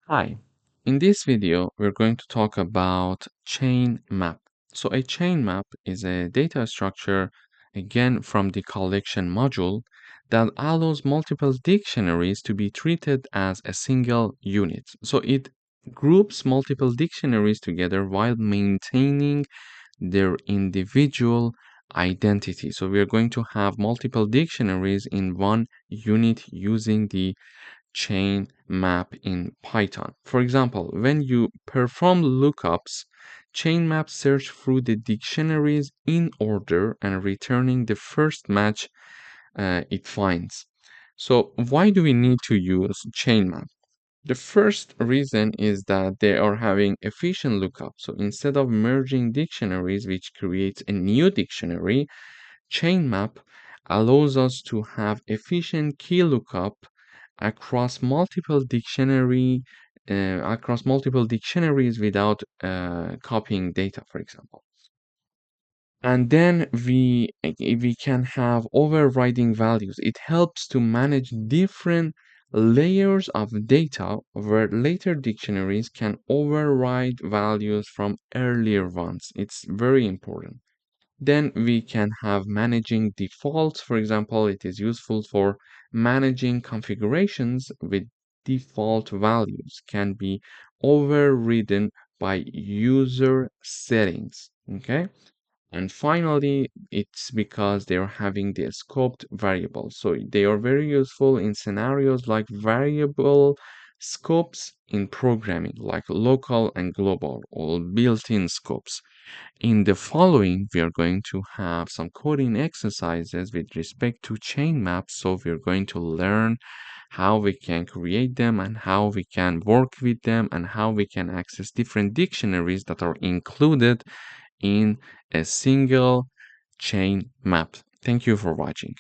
Hi, in this video, we're going to talk about chain map. So a chain map is a data structure, again from the collection module, that allows multiple dictionaries to be treated as a single unit. So it groups multiple dictionaries together while maintaining their individual identity. So we are going to have multiple dictionaries in one unit using the chain map in Python. For example, when you perform lookups, chain map search through the dictionaries in order and returning the first match it finds. So why do we need to use chain map? The first reason is that they are having efficient lookup. So instead of merging dictionaries, which creates a new dictionary, Chainmap allows us to have efficient key lookup across multiple dictionaries without copying data, for example. And then we can have overriding values. It helps to manage different layers of data where later dictionaries can override values from earlier ones. It's very important. Then we can have managing defaults. For example, it is useful for managing configurations with default values can be overridden by user settings. Okay. And finally, it's because they're having the scoped variables. So they are very useful in scenarios like variable scopes in programming, like local and global, or built-in scopes. In the following, we are going to have some coding exercises with respect to chain maps. So we're going to learn how we can create them and how we can work with them and how we can access different dictionaries that are included in a single chain map. Thank you for watching.